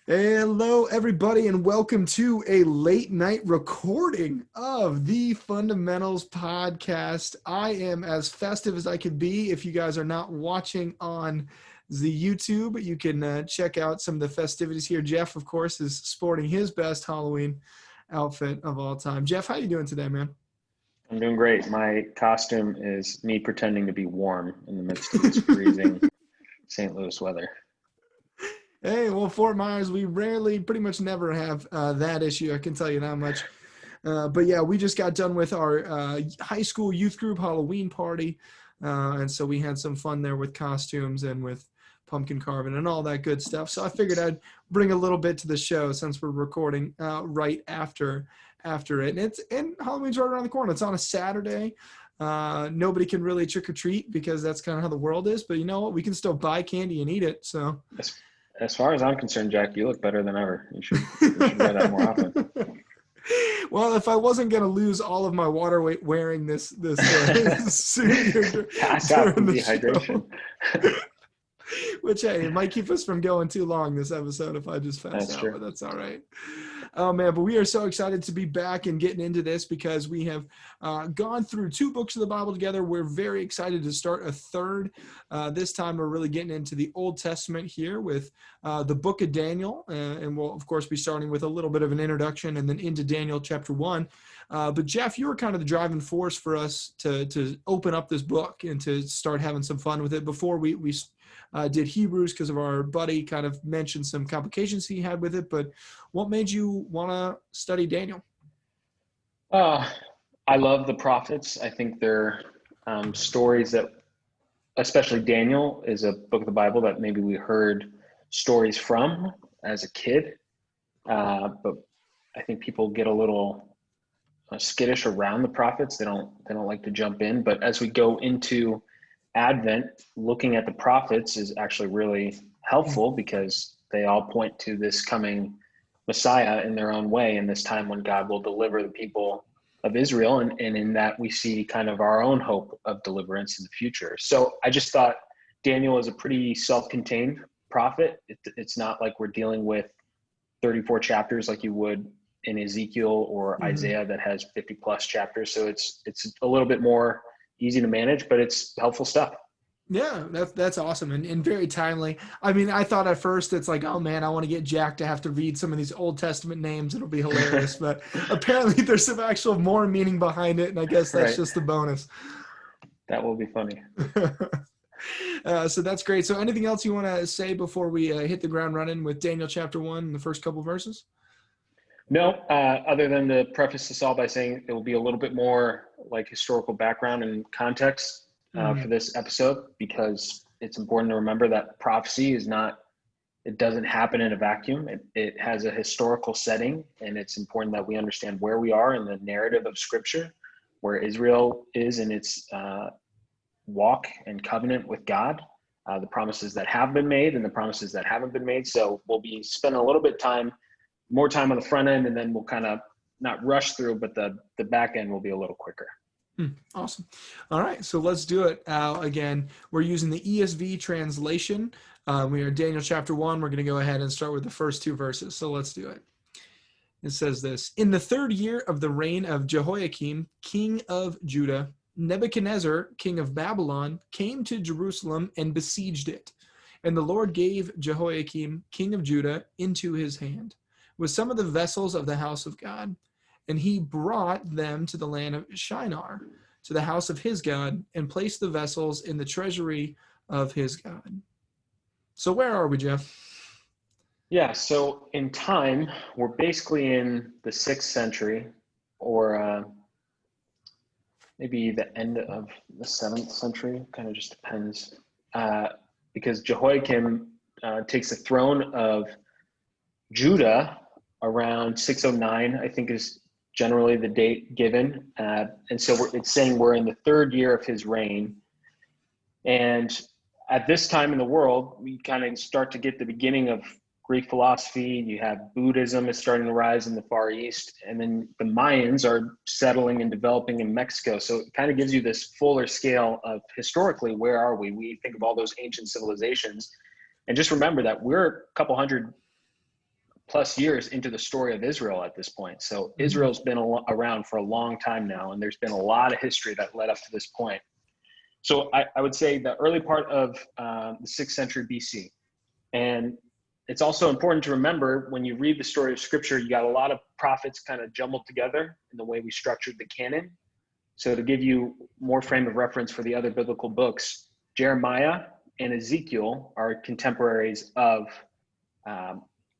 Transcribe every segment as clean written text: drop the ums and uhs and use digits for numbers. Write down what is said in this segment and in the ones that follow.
Hello, everybody, and welcome to a late night recording of the Fundamentals podcast. I am as festive as I could be. If you guys are not watching on the YouTube, you can check out some of the festivities here. Jeff, of course, is sporting his best Halloween outfit of all time. Jeff, how you doing today, man? I'm doing great. My costume is me pretending to be warm in the midst of this freezing St. Louis weather. Hey, well, Fort Myers, we pretty much never have that issue. I can tell you that much. But yeah, we just got done with our high school youth group Halloween party. And so we had some fun there with costumes and with pumpkin carving and all that good stuff. So I figured I'd bring a little bit to the show since we're recording right after it. And Halloween's right around the corner. It's on a Saturday. Nobody can really trick or treat because that's kind of how the world is. But you know what? We can still buy candy and eat it. So as far as I'm concerned, Jack, you look better than ever. You should wear that more often. Well, if I wasn't going to lose all of my water weight wearing this suit here during the dehydration, which, hey, it might keep us from going too long this episode if I just pass out, but that's all right. Oh, man, but we are so excited to be back and getting into this because we have gone through 2 books of the Bible together. We're very excited to start a third. This time we're really getting into the Old Testament here with the book of Daniel. And we'll, of course, be starting with a little bit of an introduction and then into Daniel chapter 1. But, Jeff, you were kind of the driving force for us to open up this book and to start having some fun with it. Before we did Hebrews because of our buddy kind of mentioned some complications he had with it. But what made you want to study Daniel? I love the prophets. I think they're stories that, especially Daniel, is a book of the Bible that maybe we heard stories from as a kid. But I think people get a little skittish around the prophets. They don't like to jump in. But as we go into Advent, looking at the prophets is actually really helpful because they all point to this coming Messiah in their own way in this time when God will deliver the people of Israel. And in that we see kind of our own hope of deliverance in the future. So I just thought Daniel is a pretty self-contained prophet. It's not like we're dealing with 34 chapters like you would in Ezekiel or Isaiah that has 50 plus chapters. So it's a little bit more easy to manage, but it's helpful stuff. Yeah, that's awesome and very timely. I mean, I thought at first it's like, oh man, I want to get Jack to have to read some of these Old Testament names. It'll be hilarious. But apparently there's some actual more meaning behind it. And I guess that's just the bonus. That will be funny. So that's great. So anything else you want to say before we hit the ground running with Daniel chapter 1, the first couple verses? No, other than to preface this all by saying it will be a little bit more like historical background and context for this episode, because it's important to remember that prophecy it doesn't happen in a vacuum. It has a historical setting, and it's important that we understand where we are in the narrative of Scripture, where Israel is in its walk and covenant with God, the promises that have been made and the promises that haven't been made. So we'll be spending a little bit more time on the front end, and then we'll kind of not rush through, but the back end will be a little quicker. Awesome. All right, so let's do it. Again, we're using the ESV translation. We are Daniel chapter 1. We're going to go ahead and start with the first 2 verses. So let's do it. It says this: In the 3rd year of the reign of Jehoiakim, king of Judah, Nebuchadnezzar, king of Babylon, came to Jerusalem and besieged it. And the Lord gave Jehoiakim, king of Judah, into his hand, with some of the vessels of the house of God. And he brought them to the land of Shinar, to the house of his God, and placed the vessels in the treasury of his God. So where are we, Jeff? Yeah, so in time, we're basically in the 6th century, or maybe the end of the 7th century, kind of just depends, because Jehoiakim takes the throne of Judah around 609, I think is generally the date given. And so it's saying we're in the 3rd year of his reign. And at this time in the world, we kind of start to get the beginning of Greek philosophy. You have Buddhism is starting to rise in the Far East. And then the Mayans are settling and developing in Mexico. So it kind of gives you this fuller scale of historically, where are we? We think of all those ancient civilizations. And just remember that we're a couple hundred plus years into the story of Israel at this point. So Israel's been around for a long time now, and there's been a lot of history that led up to this point. So I would say the early part of the 6th century BC. And it's also important to remember when you read the story of Scripture, you got a lot of prophets kind of jumbled together in the way we structured the canon. So to give you more frame of reference for the other biblical books, Jeremiah and Ezekiel are contemporaries of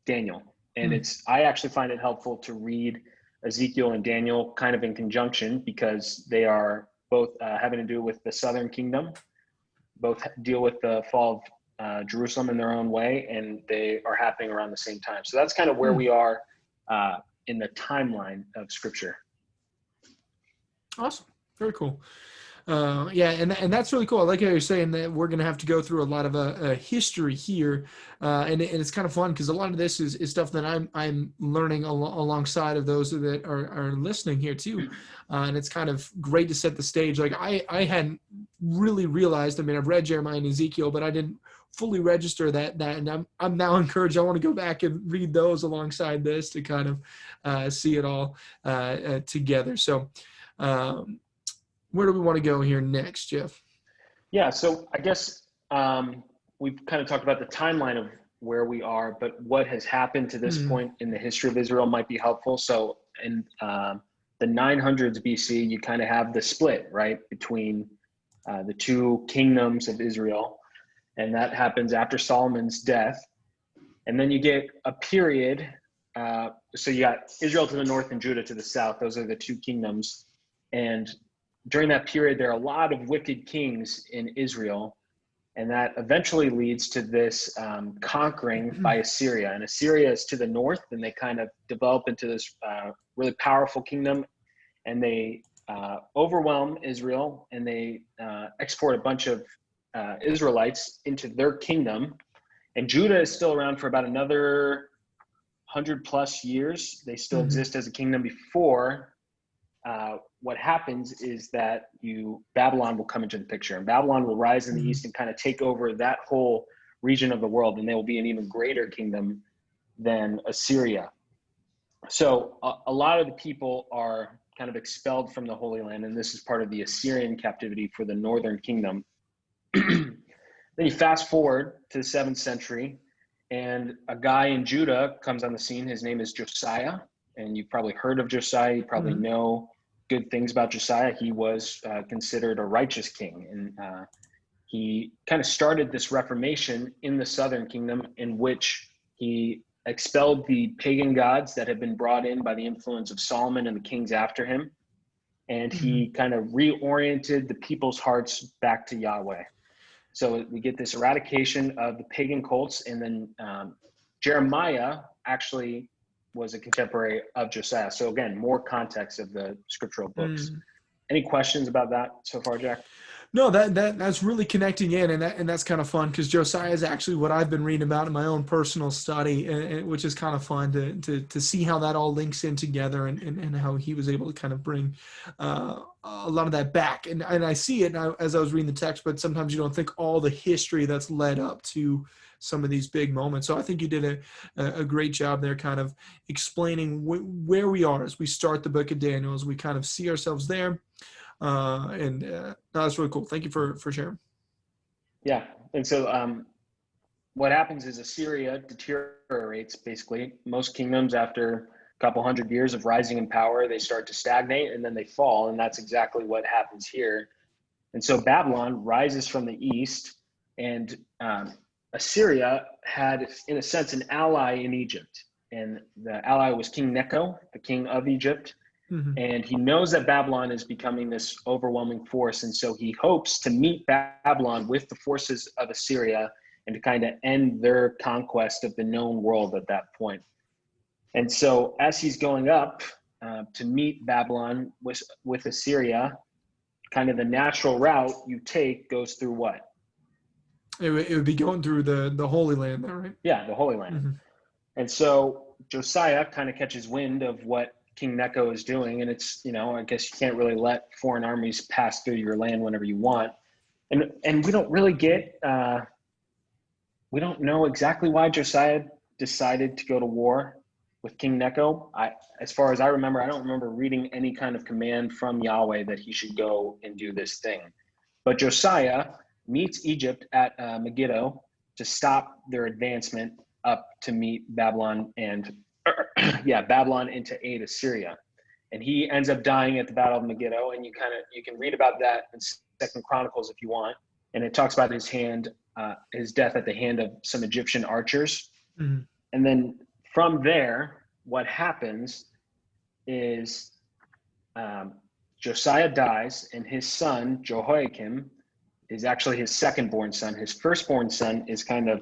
Daniel. And I actually find it helpful to read Ezekiel and Daniel kind of in conjunction, because they are both having to do with the southern kingdom, both deal with the fall of Jerusalem in their own way, and they are happening around the same time. So that's kind of where we are in the timeline of Scripture. Awesome. Very cool. And that's really cool. I like how you're saying that we're going to have to go through a lot of a history here, and it's kind of fun because a lot of this is stuff that I'm learning alongside of those that are listening here too, and it's kind of great to set the stage. Like I hadn't really realized. I mean, I've read Jeremiah and Ezekiel, but I didn't fully register that, and I'm now encouraged. I want to go back and read those alongside this to kind of see it all together. So. Where do we want to go here next, Jeff? Yeah, so I guess we've kind of talked about the timeline of where we are, but what has happened to this point in the history of Israel might be helpful. So in the 900s BC, you kind of have the split, right, between the two kingdoms of Israel, and that happens after Solomon's death. And then you get a period, so you got Israel to the north and Judah to the south. Those are the two kingdoms. And during that period, there are a lot of wicked kings in Israel, and that eventually leads to this conquering by Assyria. And Assyria is to the north, and they kind of develop into this really powerful kingdom, and they overwhelm Israel, and they export a bunch of Israelites into their kingdom. And Judah is still around for about another 100 plus years. They still exist as a kingdom before what happens is that Babylon will come into the picture, and Babylon will rise in the east and kind of take over that whole region of the world, and they will be an even greater kingdom than Assyria. So a lot of the people are kind of expelled from the Holy Land, and this is part of the Assyrian captivity for the northern kingdom. Then you fast forward to the 7th century, and a guy in Judah comes on the scene. His name is Josiah, and you've probably heard of Josiah. You probably know good things about Josiah. He was considered a righteous king, and he kind of started this reformation in the southern kingdom, in which he expelled the pagan gods that had been brought in by the influence of Solomon and the kings after him, and he kind of reoriented the people's hearts back to Yahweh. So we get this eradication of the pagan cults, and then Jeremiah actually was a contemporary of Josiah. So again, more context of the scriptural books. Any questions about that so far, Jack? No, that's really connecting in, and that's kind of fun because Josiah is actually what I've been reading about in my own personal study, and which is kind of fun to see how that all links in together, and how he was able to kind of bring a lot of that back. And I see it now as I was reading the text, but sometimes you don't think all the history that's led up to some of these big moments. So I think you did a great job there, kind of explaining where we are as we start the book of Daniel, as we kind of see ourselves there. That's really cool. Thank you for sharing. Yeah. And so what happens is Assyria deteriorates. Basically, most kingdoms, after a couple hundred years of rising in power, they start to stagnate and then they fall. And that's exactly what happens here. And so Babylon rises from the east, and Assyria had, in a sense, an ally in Egypt. And the ally was King Necho, the king of Egypt. And he knows that Babylon is becoming this overwhelming force. And so he hopes to meet Babylon with the forces of Assyria and to kind of end their conquest of the known world at that point. And so as he's going up to meet Babylon with Assyria, kind of the natural route you take goes through what? It would be going through the Holy Land there, right? Yeah, the Holy Land. And so Josiah kind of catches wind of what King Necho is doing, and it's, I guess you can't really let foreign armies pass through your land whenever you want. And we don't really get we don't know exactly why Josiah decided to go to war with King Necho. As far as I remember, I don't remember reading any kind of command from Yahweh that he should go and do this thing. But Josiah meets Egypt at Megiddo to stop their advancement up to meet Babylon and Babylon and to aid Assyria. And he ends up dying at the Battle of Megiddo, and you can read about that in Second Chronicles if you want. And it talks about his death at the hand of some Egyptian archers. Mm-hmm. And then from there, what happens is Josiah dies, and his son Jehoiakim is actually his second-born son. His firstborn son is kind of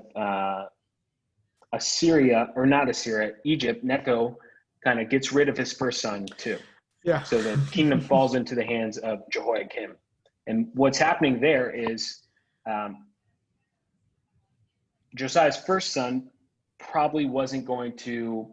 Egypt. Necho kind of gets rid of his first son too. Yeah. So the kingdom falls into the hands of Jehoiakim. And what's happening there is Josiah's first son probably wasn't going to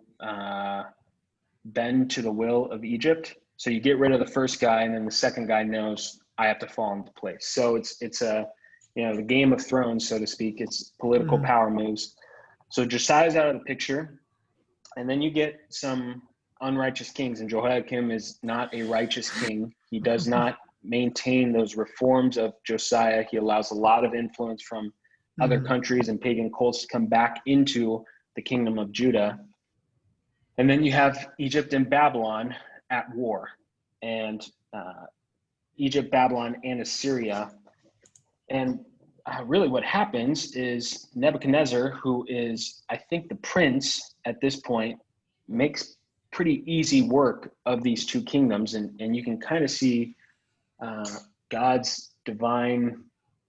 bend to the will of Egypt. So you get rid of the first guy, and then the second guy knows I have to fall into place. So it's a, the Game of Thrones, so to speak. It's political power moves. So Josiah's out of the picture, and then you get some unrighteous kings, and Jehoiakim is not a righteous king. He does not maintain those reforms of Josiah. He allows a lot of influence from other countries and pagan cults to come back into the kingdom of Judah. And then you have Egypt and Babylon at war, and Egypt, Babylon, and Assyria. And really what happens is Nebuchadnezzar, who is, I think, the prince at this point, makes pretty easy work of these two kingdoms. And you can kind of see God's divine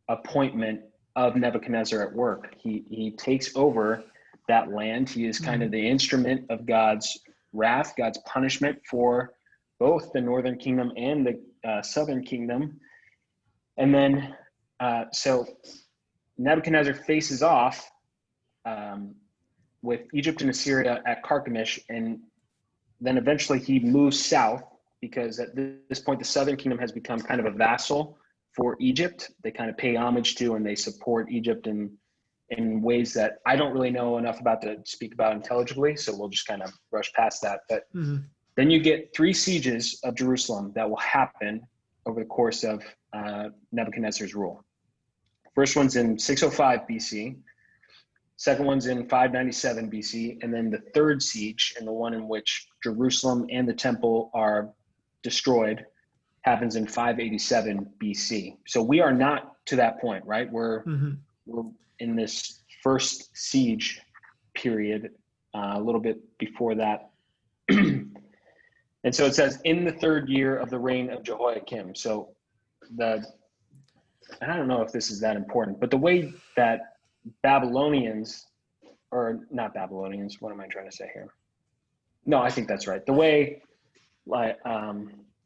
appointment of Nebuchadnezzar at work. He takes over that land. He is kind of the instrument of God's wrath, God's punishment for both the northern kingdom and the southern kingdom. And then, so Nebuchadnezzar faces off with Egypt and Assyria at Carchemish, and then eventually he moves south, because at this point the southern kingdom has become kind of a vassal for Egypt. They kind of pay homage to, and they support Egypt in ways that I don't really know enough about to speak about intelligibly, so we'll just kind of rush past that. But then you get 3 sieges of Jerusalem that will happen over the course of Nebuchadnezzar's rule. First one's in 605 BC, second one's in 597 BC, and then the third siege, and the one in which Jerusalem and the temple are destroyed, happens in 587 BC. So we are not to that point, right? We're in this first siege period, a little bit before that. And so it says, in the 3rd year of the reign of Jehoiakim. So and I don't know if this is that important, but the way that Babylonians, or not Babylonians, what am I trying to say here? No, I think that's right. The way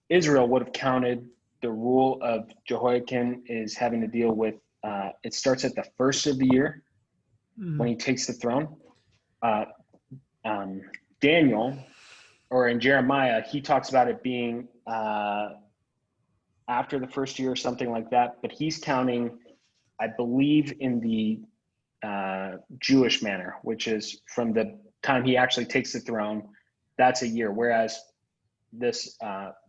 Israel would have counted the rule of Jehoiakim is having to deal with, it starts at the 1st of the year when he takes the throne. Daniel, or in Jeremiah, he talks about it being after the 1st year or something like that, but he's counting, I believe, in the Jewish manner, which is from the time he actually takes the throne, that's a year. Whereas this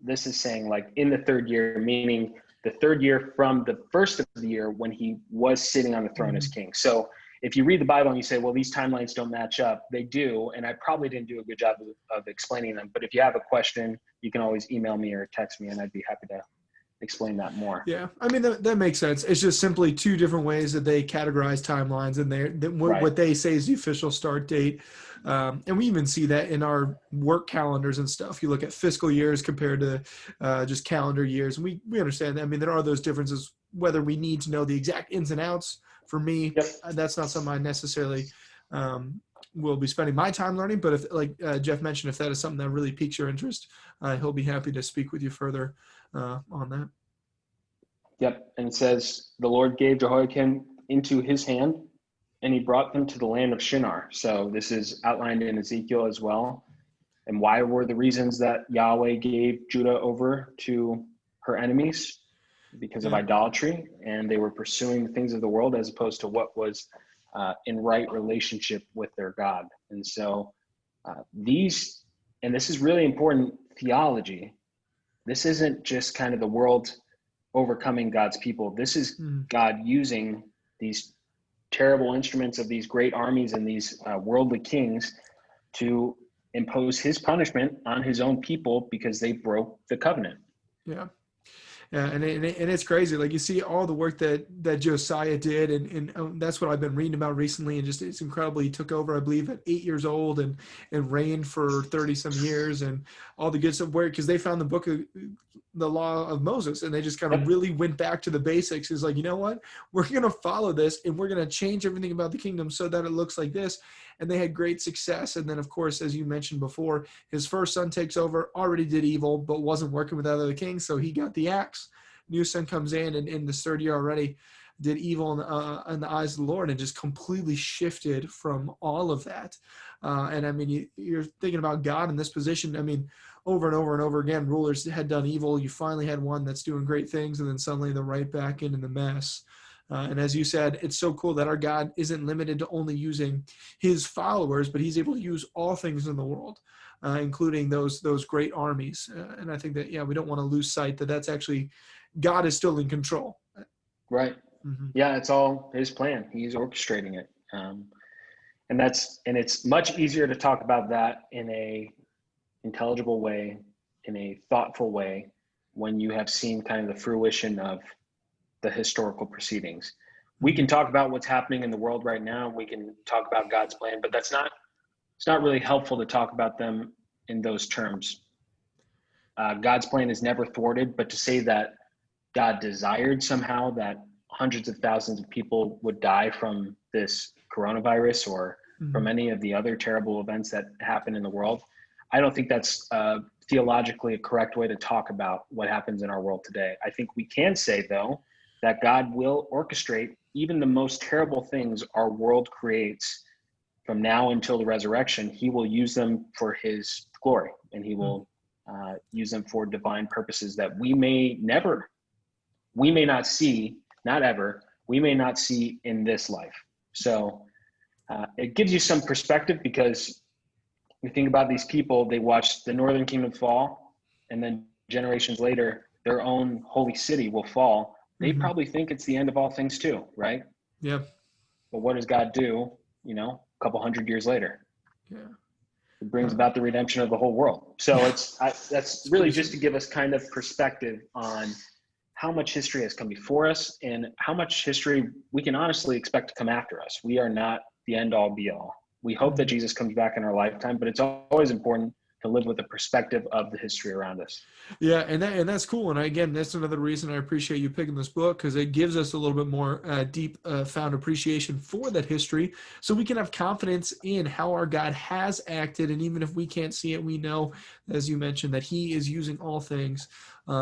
is saying like in the 3rd year, meaning the 3rd year from the 1st of the year when he was sitting on the throne as king. So if you read the Bible and you say, well, these timelines don't match up, they do. And I probably didn't do a good job of explaining them. But if you have a question, you can always email me or text me, and I'd be happy to explain that more. Yeah, I mean, that makes sense. It's just simply 2 different ways that they categorize timelines, and what they say is the official start date. And we even see that in our work calendars and stuff. You look at fiscal years compared to just calendar years. And we understand that. I mean, there are those differences, whether we need to know the exact ins and outs. For me, that's not something I necessarily will be spending my time learning. But if, like Jeff mentioned, if that is something that really piques your interest, he'll be happy to speak with you further on that. Yep. And it says, the Lord gave Jehoiakim into his hand, and he brought them to the land of Shinar. So this is outlined in Ezekiel as well. And why were the reasons that Yahweh gave Judah over to her enemies? Because of idolatry, and they were pursuing the things of the world as opposed to what was in right relationship with their God. And so and this is really important theology. This isn't just kind of the world overcoming God's people. This is God using these terrible instruments of these great armies and these worldly kings to impose his punishment on his own people because they broke the covenant. Yeah. Yeah, and it's crazy. Like, you see all the work that Josiah did, and that's what I've been reading about recently, and just it's incredible. He took over, I believe, at 8 years old, and reigned for 30 some years, and all the good stuff. Where, because they found the book of the law of Moses, and they just kind of really went back to the basics. It's like, you know what, we're going to follow this, and we're going to change everything about the kingdom so that it looks like this. And they had great success. And then, of course, as you mentioned before, his first son takes over, already did evil, but wasn't working with other kings, so he got the axe. New son comes in, and in the third year already did evil in the eyes of the Lord, and just completely shifted from all of that. And I mean, you're thinking about God in this position. I mean, over and over and over again, rulers had done evil. You finally had one that's doing great things, and then suddenly they're right back into the mess. And as you said, it's so cool that our God isn't limited to only using his followers, but he's able to use all things in the world, including those great armies. And I think that, we don't want to lose sight that that's actually, God is still in control. Right. Mm-hmm. Yeah, it's all his plan. He's orchestrating it. And it's much easier to talk about that in a intelligible way, in a thoughtful way, when you have seen kind of the fruition of the historical proceedings. We can talk about what's happening in the world right now. We can talk about God's plan, but it's not really helpful to talk about them in those terms. God's plan is never thwarted, but to say that God desired somehow that hundreds of thousands of people would die from this coronavirus or from any of the other terrible events that happen in the world, I don't think that's theologically a correct way to talk about what happens in our world today. I think we can say, though, that God will orchestrate even the most terrible things our world creates from now until the resurrection. He will use them for his glory, and he will use them for divine purposes that we may not see, not ever, we may not see in this life. So it gives you some perspective, because you think about these people, they watched the northern kingdom fall, and then generations later, their own holy city will fall. They probably think it's the end of all things too, right? Yeah. But what does God do, a couple hundred years later? Yeah. It brings about the redemption of the whole world. So that's really just to give us kind of perspective on how much history has come before us and how much history we can honestly expect to come after us. We are not the end all be all. We hope that Jesus comes back in our lifetime, but it's always important to live with the perspective of the history around us. Yeah, and that's cool. And again, that's another reason I appreciate you picking this book, because it gives us a little bit more deep found appreciation for that history, so we can have confidence in how our God has acted. And even if we can't see it, we know, as you mentioned, that he is using all things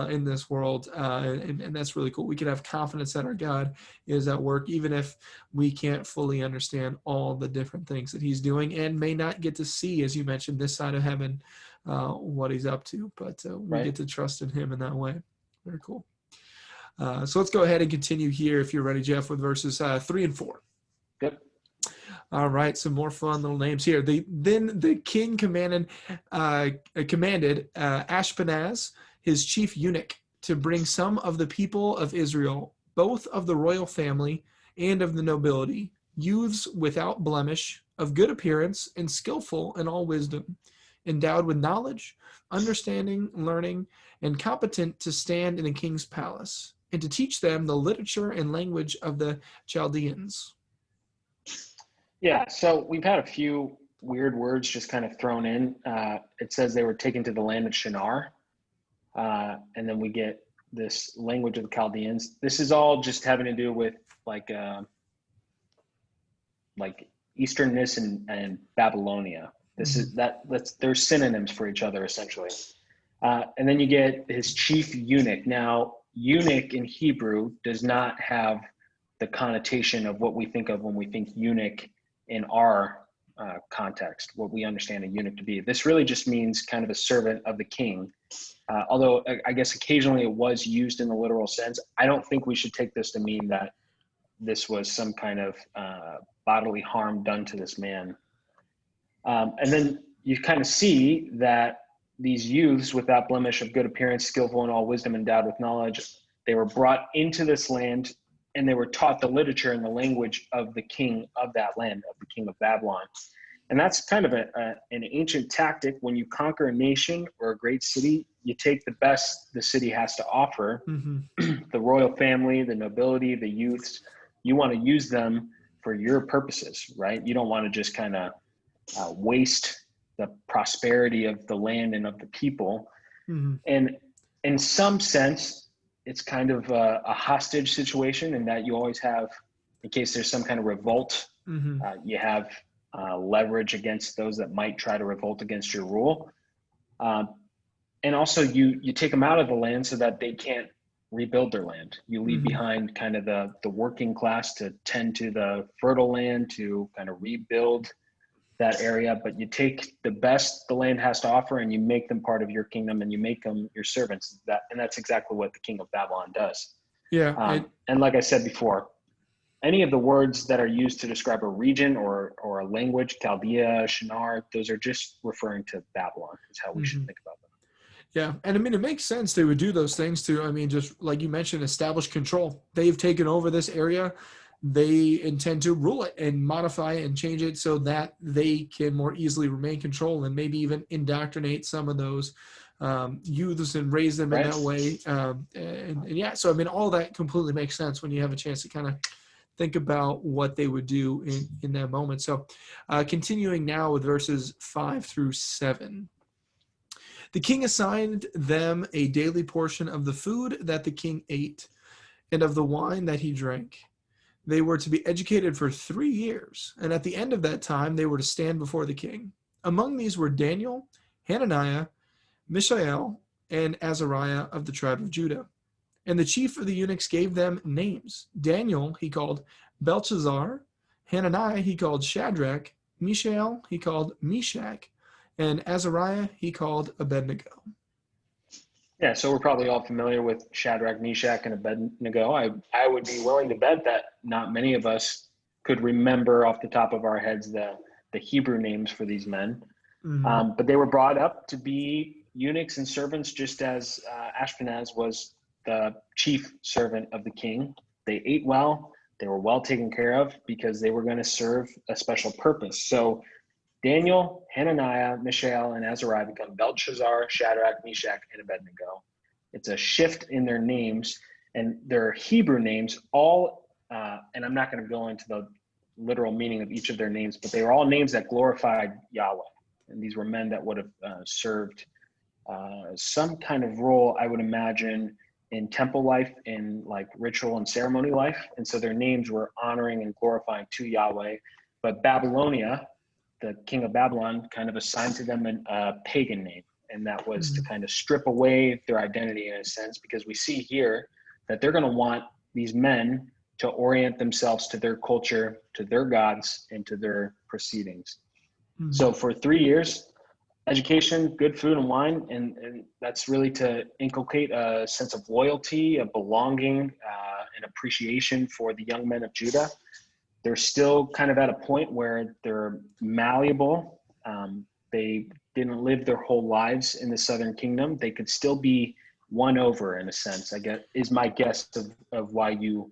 in this world. And that's really cool. We can have confidence that our God is at work, even if we can't fully understand all the different things that he's doing, and may not get to see, as you mentioned, this side of heaven, what he's up to, but we get to trust in him in that way. Very cool. So let's go ahead and continue here, if you're ready, Jeff, with verses 3 and 4. Yep. All right, some more fun little names here. Then the king commanded Ashpenaz, his chief eunuch, to bring some of the people of Israel, both of the royal family and of the nobility, youths without blemish, of good appearance, and skillful in all wisdom, endowed with knowledge, understanding, learning, and competent to stand in the king's palace, and to teach them the literature and language of the Chaldeans. Yeah, so we've had a few weird words just kind of thrown in. It says they were taken to the land of Shinar, and then we get this language of the Chaldeans. This is all just having to do with like Easternness and Babylonia. There's synonyms for each other, essentially. And then you get his chief eunuch. Now, eunuch in Hebrew does not have the connotation of what we think of when we think eunuch in our context, what we understand a eunuch to be. This really just means kind of a servant of the king. Although I guess occasionally it was used in the literal sense. I don't think we should take this to mean that this was some kind of bodily harm done to this man. And then you kind of see that these youths without blemish, of good appearance, skillful in all wisdom, endowed with knowledge, they were brought into this land and they were taught the literature and the language of the king of that land, of the king of Babylon. And that's kind of an ancient tactic. When you conquer a nation or a great city, you take the best the city has to offer, the royal family, the nobility, the youths. You want to use them for your purposes, right? You don't want to just kind of waste the prosperity of the land and of the people. And in some sense, it's kind of a hostage situation in that you always have, in case there's some kind of revolt, you have leverage against those that might try to revolt against your rule. And also you take them out of the land so that they can't rebuild their land. You leave behind kind of the working class to tend to the fertile land, to kind of rebuild that area, but you take the best the land has to offer and you make them part of your kingdom and you make them your servants. And that's exactly what the king of Babylon does. Yeah. And like I said before, any of the words that are used to describe a region or a language, Chaldea, Shinar, those are just referring to Babylon, is how we should think about them. Yeah. And I mean, it makes sense they would do those things to, I mean, just like you mentioned, establish control. They've taken over this area. They intend to rule it and modify it and change it so that they can more easily remain control and maybe even indoctrinate some of those youths and raise them in that way. And yeah, so I mean, all that completely makes sense when you have a chance to kind of think about what they would do in that moment. So continuing now with verses 5-7. The king assigned them a daily portion of the food that the king ate and of the wine that he drank. They were to be educated for 3 years, and at the end of that time, they were to stand before the king. Among these were Daniel, Hananiah, Mishael, and Azariah of the tribe of Judah. And the chief of the eunuchs gave them names. Daniel he called Belshazzar, Hananiah he called Shadrach, Mishael he called Meshach, and Azariah he called Abednego. Yeah, so we're probably all familiar with Shadrach, Meshach, and Abednego. I would be willing to bet that not many of us could remember off the top of our heads the Hebrew names for these men. But they were brought up to be eunuchs and servants, just as Ashpenaz was the chief servant of the king. They ate well. They were well taken care of because they were going to serve a special purpose. So Daniel, Hananiah, Mishael, and Azariah become Belshazzar, Shadrach, Meshach, and Abednego. It's a shift in their names, and their Hebrew names all, and I'm not going to go into the literal meaning of each of their names, but they were all names that glorified Yahweh. And these were men that would have served some kind of role, I would imagine, in temple life, in like ritual and ceremony life. And so their names were honoring and glorifying to Yahweh. But Babylonia, the king of Babylon, kind of assigned to them a pagan name. And that was to kind of strip away their identity in a sense, because we see here that they're going to want these men to orient themselves to their culture, to their gods, and to their proceedings. So for 3 years, education, good food and wine, and that's really to inculcate a sense of loyalty, a belonging, an appreciation for the young men of Judah. They're still kind of at a point where they're malleable. They didn't live their whole lives in the southern kingdom. They could still be won over in a sense, I guess, is my guess of why you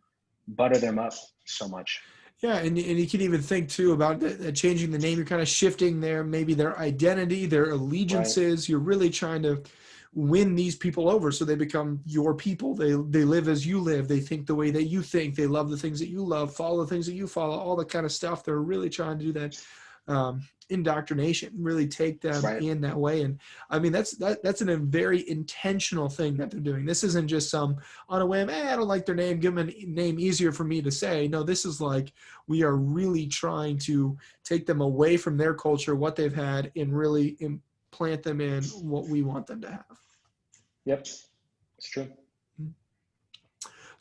butter them up so much. Yeah, and you can even think too about changing the name. You're kind of shifting maybe their identity, their allegiances. Right. You're really trying to win these people over so they become your people. They live as you live. They think the way that you think. They love the things that you love, follow the things that you follow, all that kind of stuff. They're really trying to do that indoctrination, really take them in that way. And I mean, that's a very intentional thing that they're doing. This isn't just some on a whim, I don't like their name, give them a name easier for me to say. No, this is like, we are really trying to take them away from their culture, what they've had, and really implant them in what we want them to have. Yep, it's true.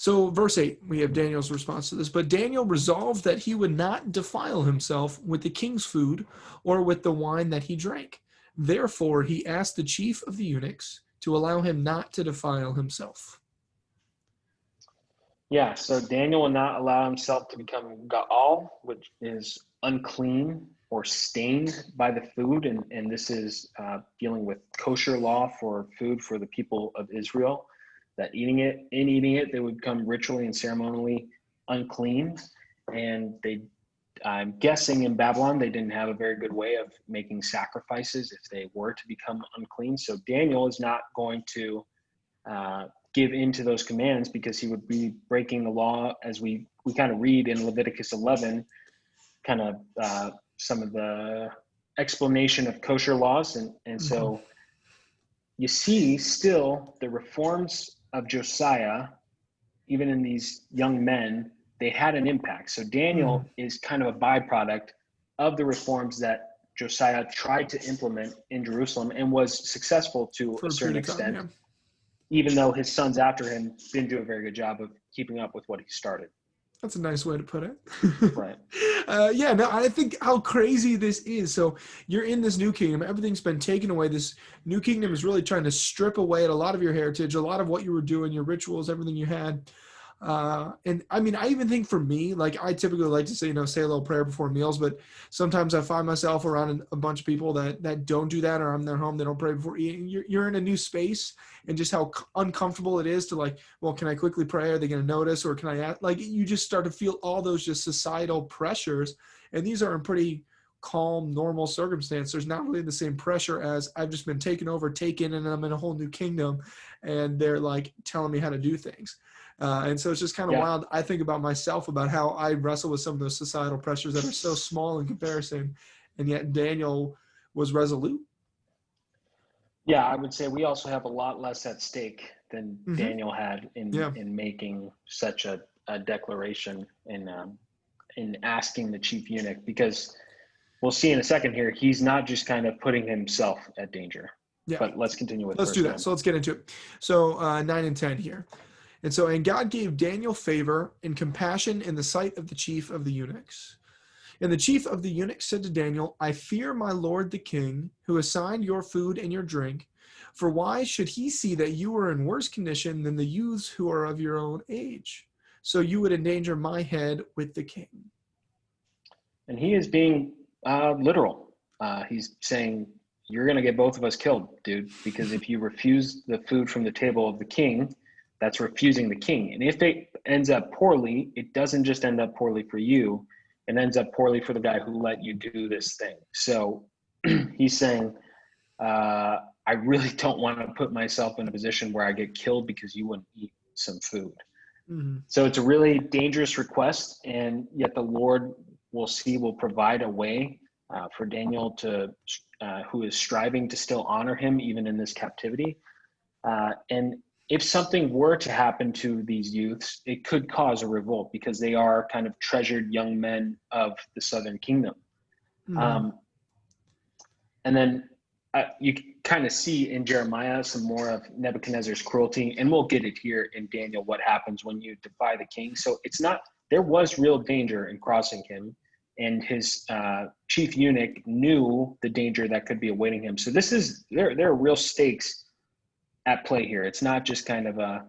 So verse 8, we have Daniel's response to this. But Daniel resolved that he would not defile himself with the king's food or with the wine that he drank. Therefore, he asked the chief of the eunuchs to allow him not to defile himself. Yeah, so Daniel will not allow himself to become ga'al, which is unclean or stained by the food. And this is dealing with kosher law for food for the people of Israel, that eating it, they would become ritually and ceremonially unclean. And I'm guessing in Babylon, they didn't have a very good way of making sacrifices if they were to become unclean. So Daniel is not going to give into those commands, because he would be breaking the law, as we kind of read in Leviticus 11, kind of some of the explanation of kosher laws. And so you see still the reforms of Josiah, even in these young men, they had an impact. So Daniel is kind of a byproduct of the reforms that Josiah tried to implement in Jerusalem and was successful to a certain extent. Yeah. Even though his sons after him didn't do a very good job of keeping up with what he started. That's a nice way to put it. Right. Yeah, no, I think how crazy this is. So you're in this new kingdom. Everything's been taken away. This new kingdom is really trying to strip away at a lot of your heritage, a lot of what you were doing, your rituals, everything you had. And I mean, I even think for me, like I typically like to say, say a little prayer before meals, but sometimes I find myself around a bunch of people that don't do that, or I'm in their home, they don't pray before eating. You're in a new space, and just how uncomfortable it is to like, well, can I quickly pray? Are they going to notice? Or can I, like, you just start to feel all those just societal pressures. And these are in pretty calm, normal circumstance. There's not really the same pressure as I've just been taken, and I'm in a whole new kingdom, and they're like telling me how to do things. And so it's just kind of wild. I think about myself, about how I wrestle with some of those societal pressures that are so small in comparison, and yet Daniel was resolute. Yeah, I would say we also have a lot less at stake than Daniel had in making such a declaration in asking the chief eunuch, because we'll see in a second here, he's not just kind of putting himself at danger. Yeah. But let's continue with. Let's do that. 10. So let's get into it. So 9 and 10 here. And God gave Daniel favor and compassion in the sight of the chief of the eunuchs. And the chief of the eunuchs said to Daniel, I fear my lord the king, who assigned your food and your drink. For why should he see that you are in worse condition than the youths who are of your own age? So you would endanger my head with the king. And he is being literal. He's saying, you're going to get both of us killed, dude, because if you refuse the food from the table of the king, that's refusing the king. And if it ends up poorly, it doesn't just end up poorly for you. It ends up poorly for the guy who let you do this thing. So he's saying, I really don't want to put myself in a position where I get killed because you wouldn't eat some food. So it's a really dangerous request. And yet the Lord, will provide a way for Daniel who is striving to still honor him even in this captivity. And if something were to happen to these youths, it could cause a revolt, because they are kind of treasured young men of the southern kingdom. And then you kind of see in Jeremiah some more of Nebuchadnezzar's cruelty, and we'll get it here in Daniel, what happens when you defy the king. So there was real danger in crossing him, and his chief eunuch knew the danger that could be awaiting him. So there are real stakes at play here. It's not just kind of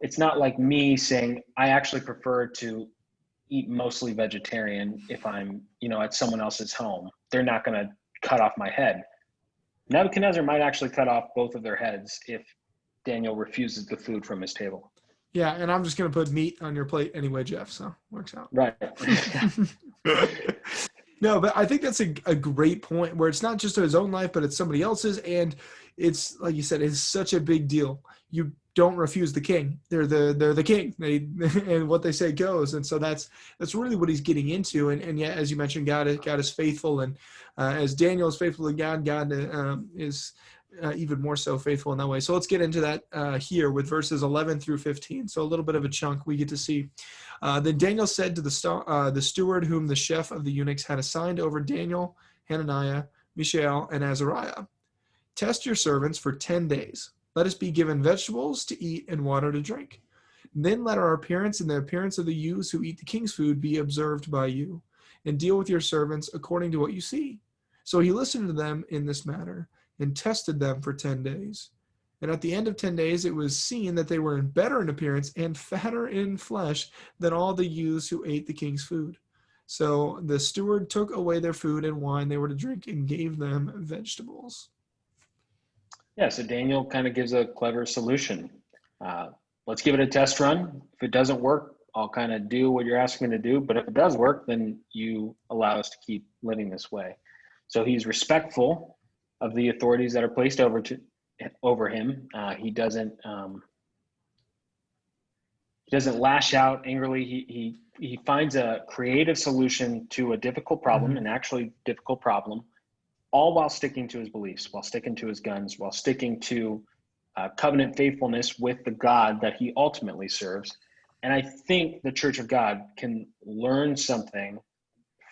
it's not like me saying I actually prefer to eat mostly vegetarian if I'm, at someone else's home. They're not going to cut off my head. Nebuchadnezzar might actually cut off both of their heads if Daniel refuses the food from his table. Yeah, and I'm just going to put meat on your plate anyway, Jeff, so works out. Right. No, but I think that's a great point, where it's not just his own life, but it's somebody else's. And it's, like you said, it's such a big deal. You don't refuse the king. They're the king. And what they say goes. And so that's really what he's getting into. And yet, as you mentioned, God is faithful. And as Daniel is faithful to God is even more so faithful in that way. So let's get into that here with verses 11 through 15. So a little bit of a chunk we get to see. Then Daniel said to the steward whom the chef of the eunuchs had assigned over Daniel, Hananiah, Mishael, and Azariah, test your servants for 10 days. Let us be given vegetables to eat and water to drink. Then let our appearance and the appearance of the youths who eat the king's food be observed by you, and deal with your servants according to what you see. So he listened to them in this matter and tested them for 10 days. And at the end of 10 days, it was seen that they were better in appearance and fatter in flesh than all the youths who ate the king's food. So the steward took away their food and wine they were to drink and gave them vegetables. Yeah, so Daniel kind of gives a clever solution. Let's give it a test run. If it doesn't work, I'll kind of do what you're asking me to do. But if it does work, then you allow us to keep living this way. So he's respectful of the authorities that are placed over him. He doesn't lash out angrily. He finds a creative solution to a difficult problem, an actually difficult problem, all while sticking to his beliefs, while sticking to his guns, while sticking to covenant faithfulness with the God that he ultimately serves. And I think the Church of God can learn something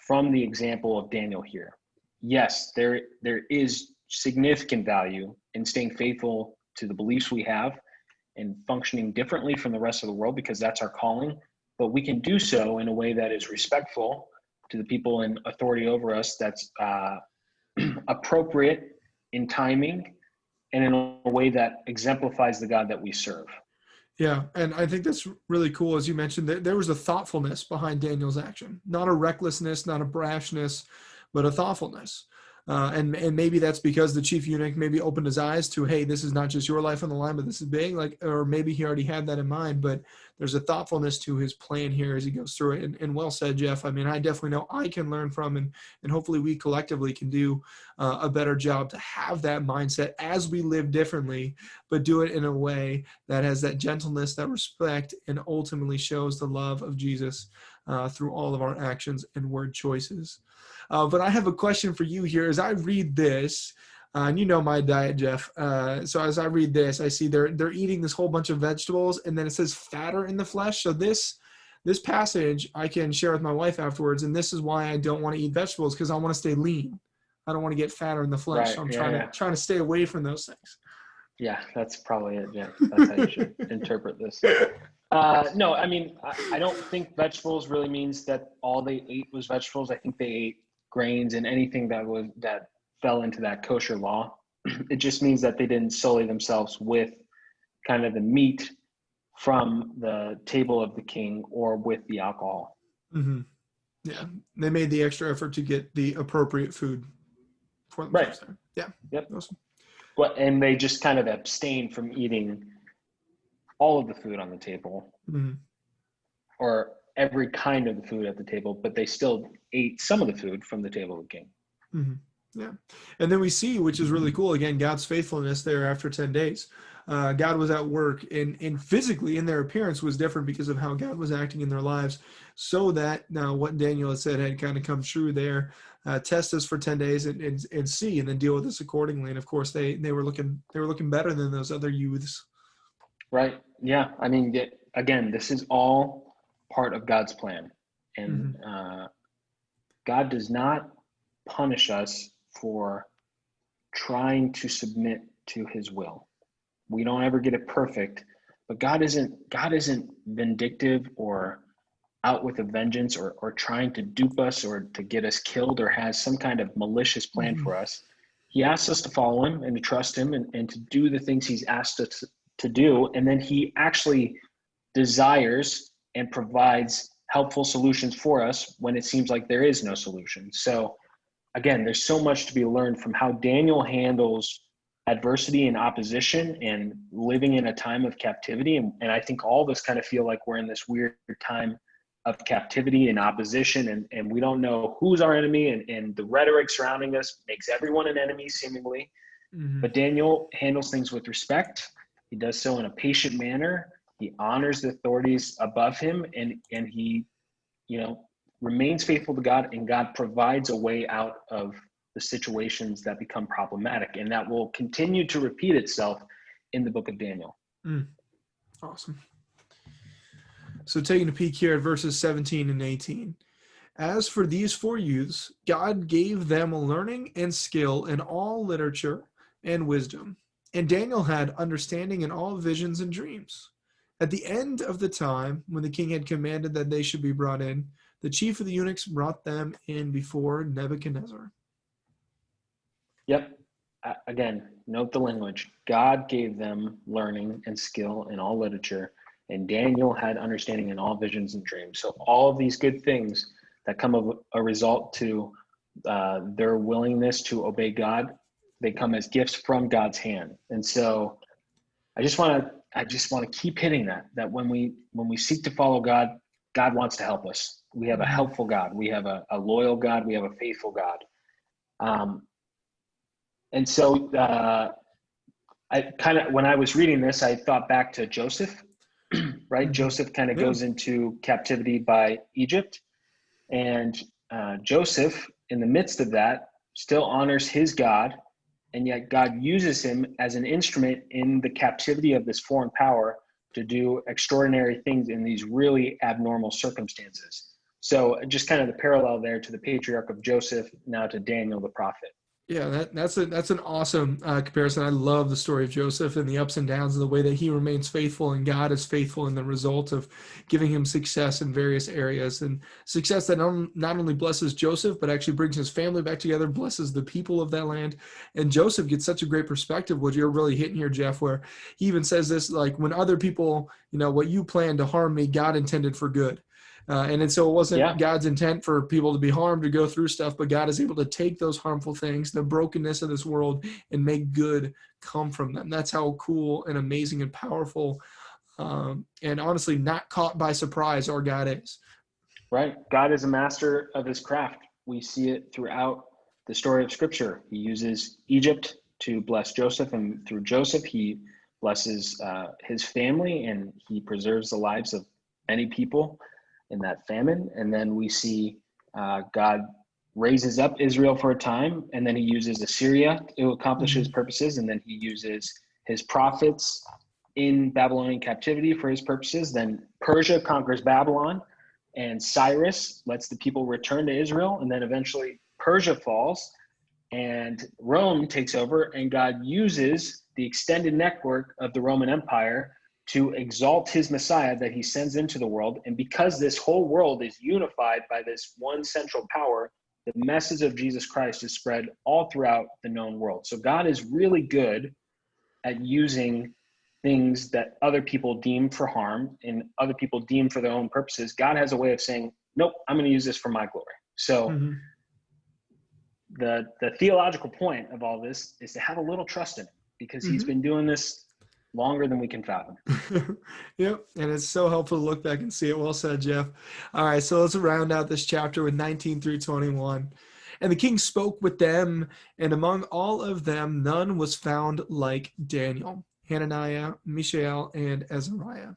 from the example of Daniel here. Yes, there is significant value in staying faithful to the beliefs we have and functioning differently from the rest of the world, because that's our calling. But we can do so in a way that is respectful to the people in authority over us, that's appropriate in timing, and in a way that exemplifies the God that we serve. Yeah, and I think that's really cool. As you mentioned, there was a thoughtfulness behind Daniel's action, not a recklessness, not a brashness, but a thoughtfulness. And maybe that's because the chief eunuch maybe opened his eyes to, hey, this is not just your life on the line, but this is big. Like, or maybe he already had that in mind. But there's a thoughtfulness to his plan here as he goes through it. And well said, Jeff. I mean, I definitely know I can learn from, and hopefully we collectively can do a better job to have that mindset as we live differently, but do it in a way that has that gentleness, that respect, and ultimately shows the love of Jesus through all of our actions and word choices. But I have a question for you here. As I read this, and you know my diet, Jeff. So as I read this, I see they're eating this whole bunch of vegetables, and then it says fatter in the flesh. So this passage I can share with my wife afterwards, and this is why I don't want to eat vegetables, because I want to stay lean. I don't want to get fatter in the flesh. Right. So I'm trying to stay away from those things. Yeah, that's probably it, Jeff. That's how you should interpret this. No, I mean, I don't think vegetables really means that all they ate was vegetables. I think they ate grains and anything that fell into that kosher law. It just means that they didn't sully themselves with kind of the meat from the table of the king or with the alcohol. Mm-hmm. Yeah, they made the extra effort to get the appropriate food for themselves. Right. There. Yeah. Yep. Awesome. And they just kind of abstained from eating all of the food on the table, or every kind of the food at the table, but they still ate some of the food from the table of the king. Yeah. And then we see, which is really cool, again, God's faithfulness there after 10 days. God was at work, and physically in their appearance was different because of how God was acting in their lives, so that now what Daniel had said had kind of come true there. Test us for 10 days and see, and then deal with us accordingly. And of course they were looking better than those other youths. Right. Yeah. I mean, again, this is all part of God's plan, and God does not punish us for trying to submit to his will. We don't ever get it perfect, but God isn't vindictive or out with a vengeance or trying to dupe us or to get us killed or has some kind of malicious plan for us. He asks us to follow him and to trust him and to do the things he's asked us to do. And then he actually desires and provides helpful solutions for us when it seems like there is no solution. So again, there's so much to be learned from how Daniel handles adversity and opposition and living in a time of captivity. And I think all of us kind of feel like we're in this weird time of captivity and opposition, and we don't know who's our enemy, and the rhetoric surrounding us makes everyone an enemy seemingly. But Daniel handles things with respect. He does so in a patient manner. He honors the authorities above him, and he, remains faithful to God, and God provides a way out of the situations that become problematic, and that will continue to repeat itself in the book of Daniel. Awesome. So taking a peek here at verses 17 and 18. As for these 4 youths, God gave them learning and skill in all literature and wisdom. And Daniel had understanding in all visions and dreams. At the end of the time, when the king had commanded that they should be brought in, the chief of the eunuchs brought them in before Nebuchadnezzar. Yep. again, note the language. God gave them learning and skill in all literature, and Daniel had understanding in all visions and dreams. So all of these good things that come of a result to their willingness to obey God, they come as gifts from God's hand. And so I just want to keep hitting that when we seek to follow God, God wants to help us. We have a helpful God. We have a loyal God. We have a faithful God. And so I kind of, when I was reading this, I thought back to Joseph, right? Joseph kind of goes into captivity by Egypt, and Joseph, in the midst of that, still honors his God, and yet God uses him as an instrument in the captivity of this foreign power to do extraordinary things in these really abnormal circumstances. So just kind of the parallel there to the patriarch of Joseph, now to Daniel the prophet. Yeah, that's an awesome comparison. I love the story of Joseph and the ups and downs and the way that he remains faithful, and God is faithful in the result of giving him success in various areas, and success that not only blesses Joseph, but actually brings his family back together, blesses the people of that land. And Joseph gets such a great perspective, what you're really hitting here, Jeff, where he even says this, like, when other people, what you planned to harm me, God intended for good. And so it wasn't God's intent for people to be harmed, to go through stuff, but God is able to take those harmful things, the brokenness of this world, and make good come from them. That's how cool and amazing and powerful, and honestly not caught by surprise our God is. Right. God is a master of his craft. We see it throughout the story of Scripture. He uses Egypt to bless Joseph, and through Joseph, he blesses his family, and he preserves the lives of many people in that famine. And then we see God raises up Israel for a time, and then he uses Assyria to accomplish his purposes, and then he uses his prophets in Babylonian captivity for his purposes. Then Persia conquers Babylon, and Cyrus lets the people return to Israel, and then eventually Persia falls and Rome takes over, and God uses the extended network of the Roman Empire to exalt his Messiah that he sends into the world. And because this whole world is unified by this one central power, the message of Jesus Christ is spread all throughout the known world. So God is really good at using things that other people deem for harm and other people deem for their own purposes. God has a way of saying, nope, I'm going to use this for my glory. So the theological point of all this is to have a little trust in him, because he's been doing this longer than we can fathom. Yep. And it's so helpful to look back and see it. Well said, Jeff. All right. So let's round out this chapter with 19 through 21. And the king spoke with them, and among all of them, none was found like Daniel, Hananiah, Mishael, and Azariah.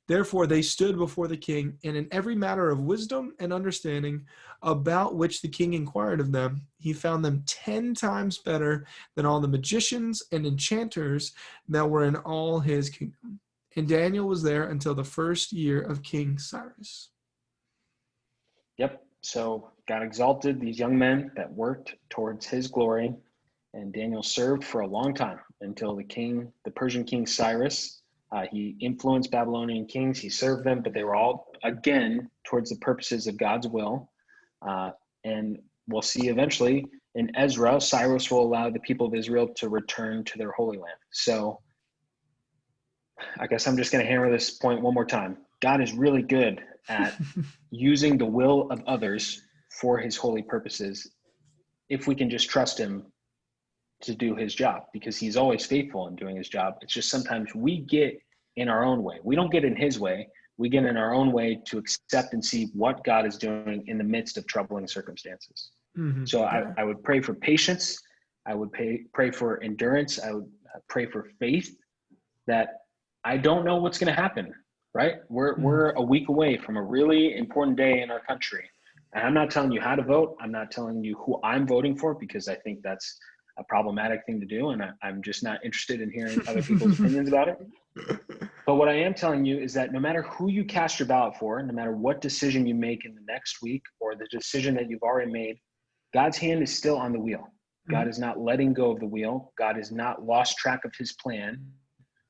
Therefore they stood before the king, and in every matter of wisdom and understanding about which the king inquired of them, he found them 10 times better than all the magicians and enchanters that were in all his kingdom. And Daniel was there until the first year of King Cyrus. Yep. So God exalted these young men that worked towards his glory, and Daniel served for a long time until the Persian king Cyrus. He influenced Babylonian kings. He served them, but they were all, again, towards the purposes of God's will. And we'll see eventually in Ezra, Cyrus will allow the people of Israel to return to their Holy Land. So I guess I'm just going to hammer this point one more time. God is really good at using the will of others for his holy purposes, if we can just trust him to do his job, because he's always faithful in doing his job. It's just sometimes we get in our own way. We don't get in his way. We get in our own way to accept and see what God is doing in the midst of troubling circumstances. So I would pray for patience. I would pray for endurance. I would pray for faith that I don't know what's going to happen, right? We're a week away from a really important day in our country. And I'm not telling you how to vote. I'm not telling you who I'm voting for, because I think that's a problematic thing to do, and I'm just not interested in hearing other people's opinions about it. But what I am telling you is that no matter who you cast your ballot for, no matter what decision you make in the next week or the decision that you've already made, God's hand is still on the wheel. God is not letting go of the wheel. God has not lost track of his plan.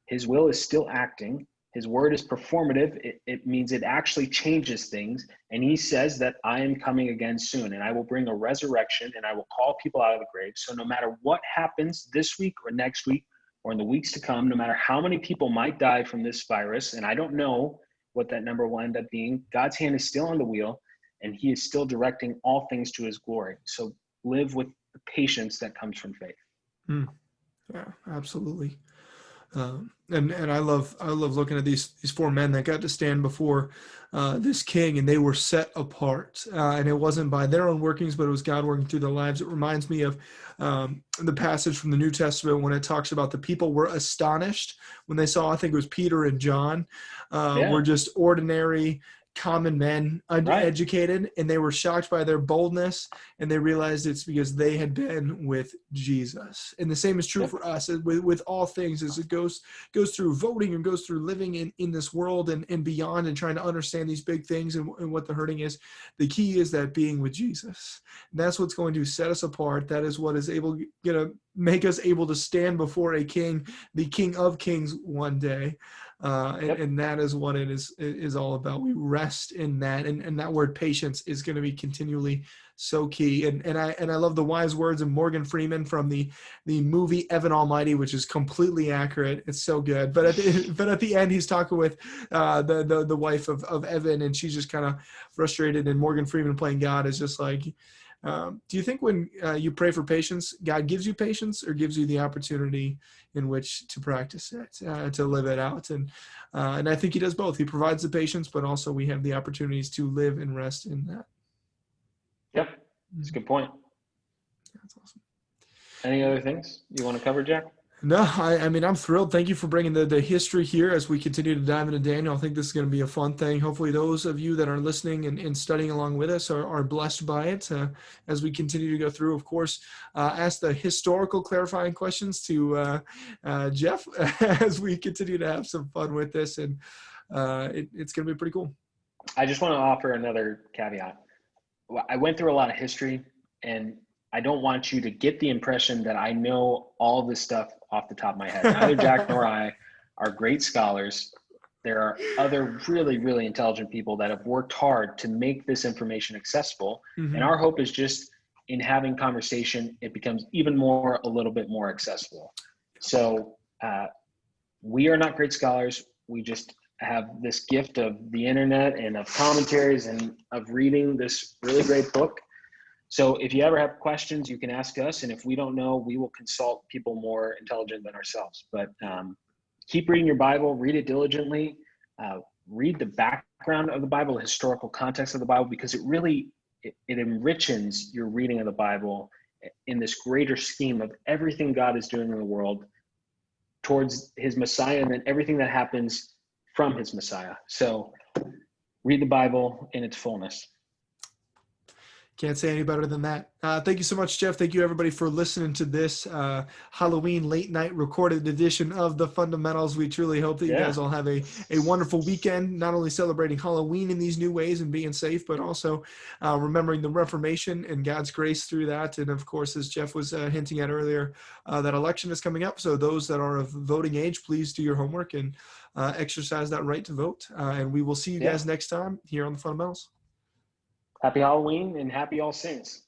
His will is still acting. His word is performative. It means it actually changes things. And he says that I am coming again soon, and I will bring a resurrection, and I will call people out of the grave. So no matter what happens this week or next week or in the weeks to come, no matter how many people might die from this virus, and I don't know what that number will end up being, God's hand is still on the wheel, and he is still directing all things to his glory. So live with the patience that comes from faith. Yeah, absolutely. And I love looking at these four men that got to stand before this king, and they were set apart. And it wasn't by their own workings, but it was God working through their lives. It reminds me of the passage from the New Testament when it talks about the people were astonished when they saw, I think it was Peter and John, were just ordinary, common men, uneducated, and they were shocked by their boldness, and they realized it's because they had been with Jesus. And the same is true for us with all things, as it goes through voting and goes through living in this world and beyond, and trying to understand these big things and what the hurting is. The key is that being with Jesus. And that's what's going to set us apart. That is what is going to make us able to stand before a king, the King of Kings, one day. And that is what it is all about. We rest in that, and that word patience is going to be continually so key. And I love the wise words of Morgan Freeman from the movie Evan Almighty, which is completely accurate. It's so good. But at the end, he's talking with the wife of Evan, and she's just kind of frustrated. And Morgan Freeman playing God is just like, do you think when you pray for patience, God gives you patience, or gives you the opportunity in which to practice it, to live it out? And I think he does both. He provides the patience, but also we have the opportunities to live and rest in that. Yep, that's a good point. That's awesome. Any other things you want to cover, Jack? No, I mean, I'm thrilled. Thank you for bringing the history here as we continue to dive into Daniel. I think this is going to be a fun thing. Hopefully those of you that are listening and studying along with us are blessed by it as we continue to go through. Of course, ask the historical clarifying questions to Jeff as we continue to have some fun with this. And it's going to be pretty cool. I just want to offer another caveat. I went through a lot of history, and I don't want you to get the impression that I know all this stuff off the top of my head. Neither Jack nor I are great scholars. There are other really, really intelligent people that have worked hard to make this information accessible. Mm-hmm. And our hope is just in having conversation, it becomes even a little bit more accessible. So we are not great scholars. We just have this gift of the internet and of commentaries and of reading this really great book. So if you ever have questions, you can ask us. And if we don't know, we will consult people more intelligent than ourselves. But keep reading your Bible, read it diligently, read the background of the Bible, the historical context of the Bible, because it really, it enriches your reading of the Bible in this greater scheme of everything God is doing in the world towards his Messiah, and then everything that happens from his Messiah. So read the Bible in its fullness. Can't say any better than that. Thank you so much, Jeff. Thank you, everybody, for listening to this Halloween late night recorded edition of The Fundamentals. We truly hope that you guys all have a wonderful weekend, not only celebrating Halloween in these new ways and being safe, but also remembering the Reformation and God's grace through that. And, of course, as Jeff was hinting at earlier, that election is coming up. So those that are of voting age, please do your homework and exercise that right to vote. And we will see you guys next time here on The Fundamentals. Happy Halloween and happy All Saints.